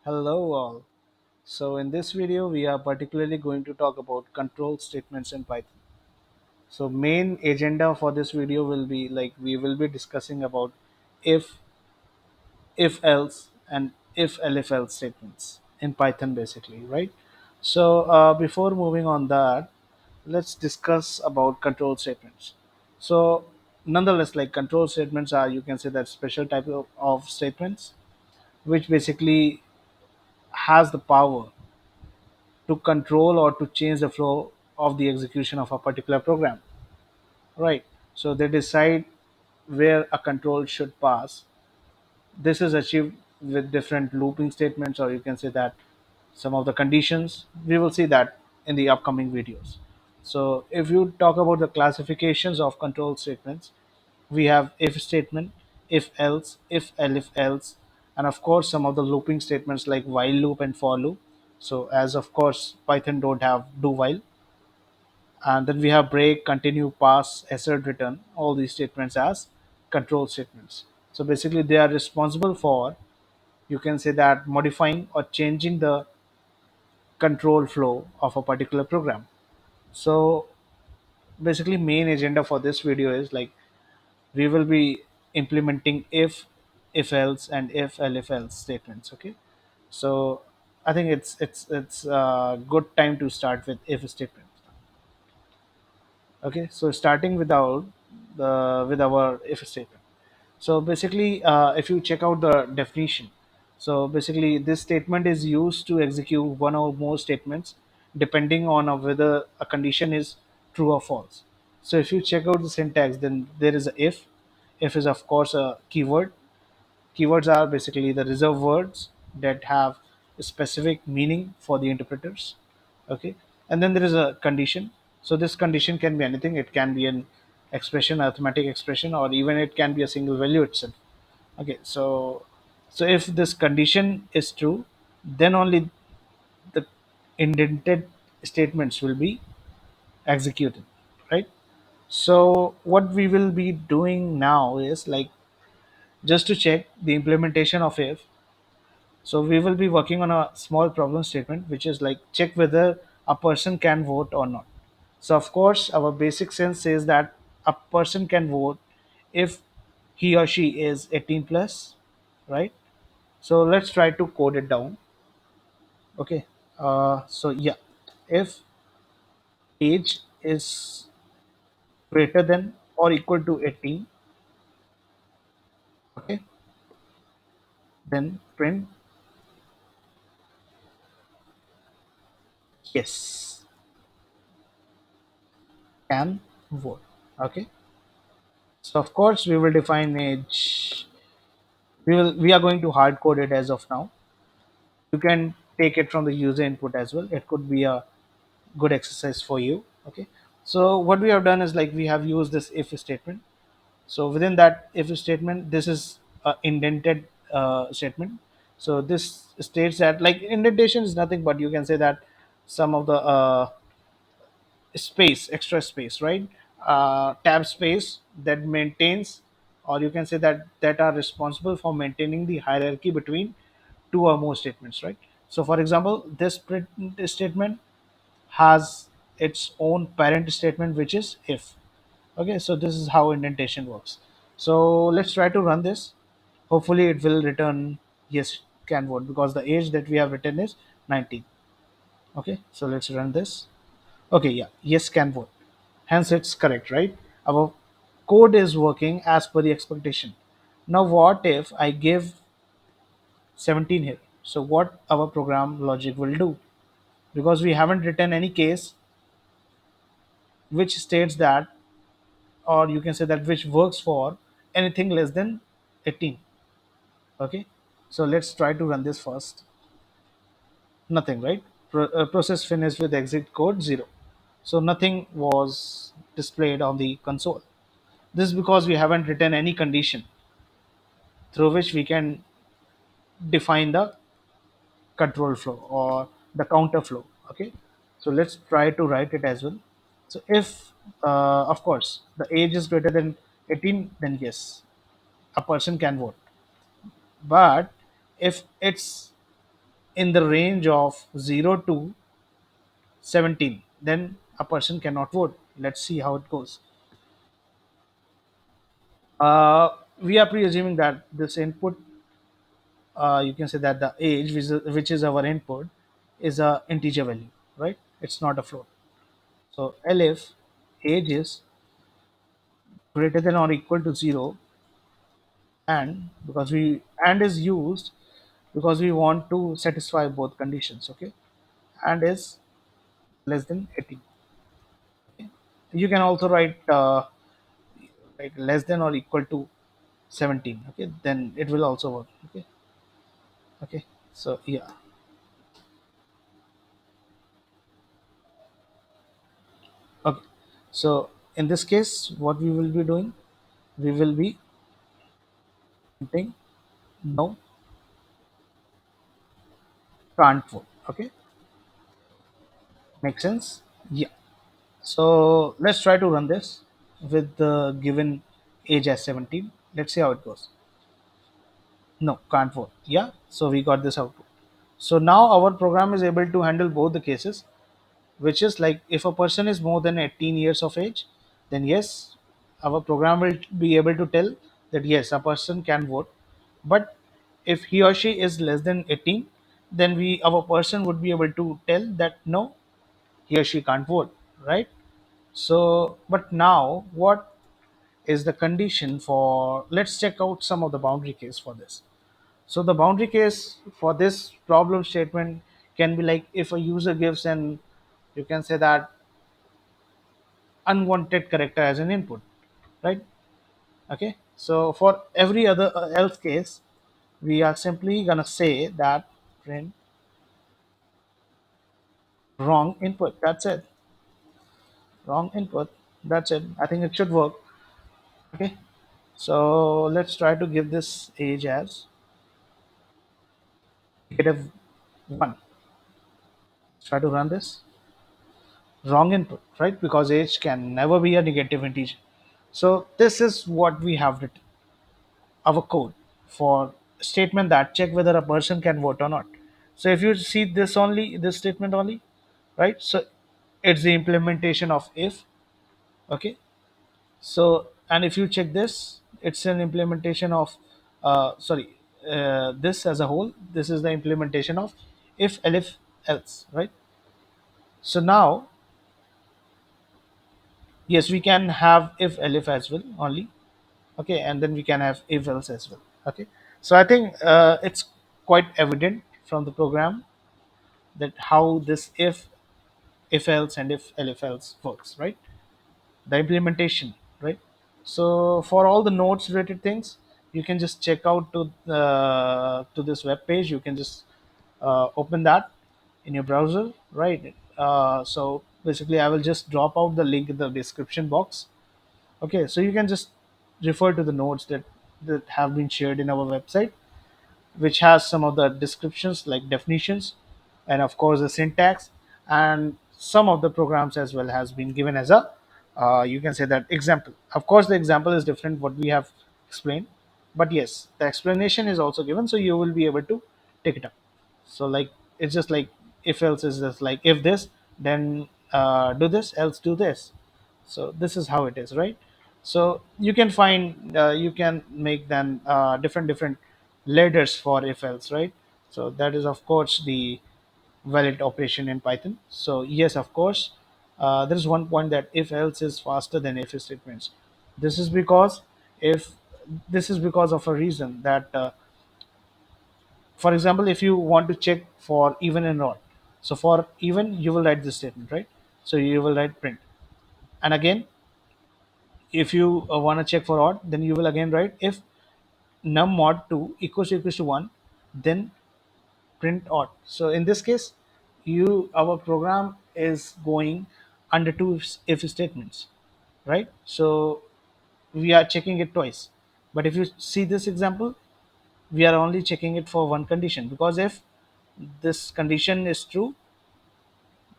Hello all. So in this video we are particularly going to talk about control statements in Python. So main agenda for this video will be like we will be discussing about if, if else and if elif else statements in Python basically, right? So before moving on that, let's discuss about control statements. So nonetheless, like control statements are, you can say, that special type of statements which basically has the power to control or to change the flow of the execution of a particular program, right? So they decide where a control should pass. This is achieved with different looping statements, or you can say that some of the conditions. We will see that in the upcoming videos. So if you talk about the classifications of control statements, we have if statement, if else, if elif else, and of course some of the looping statements like while loop and for loop. So as of course Python don't have do while, and then we have break, continue, pass, assert, return, all these statements as control statements. So basically they are responsible for, you can say that, modifying or changing the control flow of a particular program. So basically main agenda for this video is like we will be implementing if else and if elif else statements. Okay, so I think it's a good time to start with if statement. Okay, so starting with our if statement. So basically if you check out the definition, so basically this statement is used to execute one or more statements depending on whether a condition is true or false. So if you check out the syntax, then there is a if is of course a keyword. Keywords are basically the reserved words that have a specific meaning for the interpreters. Okay, and then there is a condition. So this condition can be anything. It can be an expression, arithmetic expression, or even it can be a single value itself. Okay, so if this condition is true, then only the indented statements will be executed, right? So what we will be doing now is like just to check the implementation of if. So we will be working on a small problem statement, which is like check whether a person can vote or not. So of course, our basic sense says that a person can vote if he or she is 18 plus, right? So let's try to code it down. Okay. So yeah, if age is greater than or equal to 18, okay, then print yes, can vote. Okay. So of course we will define age. We are going to hard code it as of now. You can take it from the user input as well. It could be a good exercise for you. Okay, so what we have done is like we have used this if statement. So within that if statement, this is a indented statement. So this states that, like, indentation is nothing but, you can say that, some of the space, extra space, right? Tab space that maintains, or you can say that are responsible for maintaining the hierarchy between two or more statements, right? So for example, this print statement has its own parent statement, which is if. Okay, so this is how indentation works. So let's try to run this. Hopefully it will return yes, can vote, because the age that we have written is 19. Okay, so let's run this. Okay, yeah, yes, can vote. Hence, it's correct, right? Our code is working as per the expectation. Now, what if I give 17 here? So, what our program logic will do? Because we haven't written any case which states that, or you can say that, which works for anything less than 18. Okay, so let's try to run this first. Nothing, right? Process finished with exit code 0. So, nothing was displayed on the console. This is because we haven't written any condition through which we can define the control flow or the counter flow. Okay, so let's try to write it as well. So if of course the age is greater than 18, then yes, a person can vote. But if it's in the range of 0 to 17, then a person cannot vote. Let's see how it goes. We are presuming that this input, you can say that the age, which is our input, is a integer value, right? It's not a float. So elif age is greater than or equal to 0, and because we and is used because we want to satisfy both conditions, okay, and is less than 18. You can also write like less than or equal to 17, okay, then it will also work, okay. Okay, so yeah. Okay, so in this case what we will be doing, we will be printing no, can't vote, okay. Make sense? Yeah. So let's try to run this with the given age as 17. Let's see how it goes. No, can't vote. Yeah. So we got this output. So now our program is able to handle both the cases, which is like if a person is more than 18 years of age, then yes, our program will be able to tell that yes, a person can vote. But if he or she is less than 18, then our person would be able to tell that no, he or she can't vote, right? So, but now what is the condition for, let's check out some of the boundary case for this. So the boundary case for this problem statement can be like if a user gives an, you can say that, unwanted character as an input, right? Okay. So for every other else case, we are simply gonna say that print wrong input. That's it. Wrong input. That's it. I think it should work. Okay. So let's try to give this age as -1. Try to run this. Wrong input, right? Because age can never be a negative integer. So this is what we have written, our code for statement that check whether a person can vote or not. So if you see this only, this statement only, right? So it's the implementation of if, okay. So and if you check this, it's an implementation of, sorry, this as a whole. This is the implementation of if elif else, right? So now yes, we can have if elif as well only, okay, and then we can have if else as well, okay. So I think it's quite evident from the program that how this if else and if elif else works, right? The implementation, right? So for all the nodes related things, you can just check out to this web page. You can just open that in your browser, right? So basically I will just drop out the link in the description box. Okay, so you can just refer to the notes that have been shared in our website, which has some of the descriptions like definitions, and of course the syntax, and some of the programs as well has been given as a, you can say that, example. Of course the example is different what we have explained, but yes, the explanation is also given, so you will be able to take it up. So like it's just like if else is just like if this, then do this, else do this. So this is how it is, right? So you can find, you can make then different ladders for if else, right? So that is of course the valid operation in Python. So yes, of course, there is one point that if else is faster than if statements. This is because if this is because of a reason that, for example, if you want to check for even and odd, so for even you will write this statement, right? So you will write print, and again if you want to check for odd, then you will again write if num mod 2 equals to 1, then print odd. So in this case, you our program is going under two if statements, right? So we are checking it twice. But if you see this example, we are only checking it for one condition, because if this condition is true,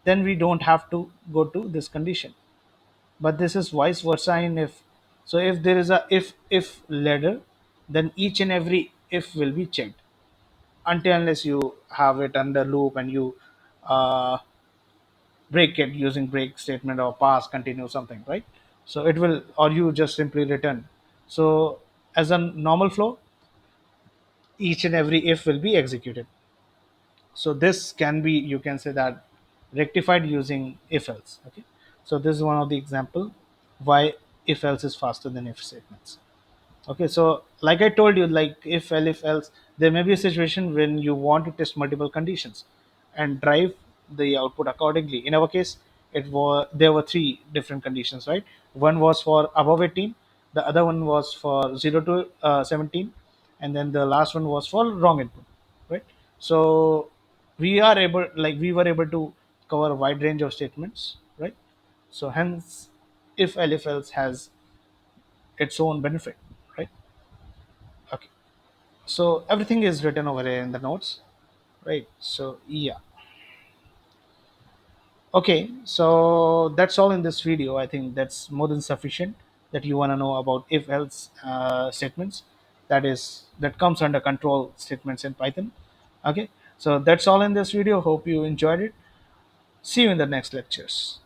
then we don't have to go to this condition. But this is vice versa in if. So if there is a if ladder, then each and every if will be checked. until unless you have it under loop and you uh, break it using break statement or pass continue something, right? So it will, or you just simply return. So as a normal flow, each and every if will be executed. So this can be, you can say that, rectified using if else. Okay, so this is one of the example why if else is faster than if statements. Okay, so like I told you, like if elif else, there may be a situation when you want to test multiple conditions and drive the output accordingly. In our case, it was, there were three different conditions, right? One was for above 18, the other one was for 0 to 17, and then the last one was for wrong input, right? So we were able to cover a wide range of statements, right? So hence, if elif else has its own benefit, right? Okay. So everything is written over here in the notes, right? So yeah. Okay, so that's all in this video. I think that's more than sufficient that you want to know about if else statements, that comes under control statements in Python. Okay, so that's all in this video. Hope you enjoyed it. See you in the next lectures.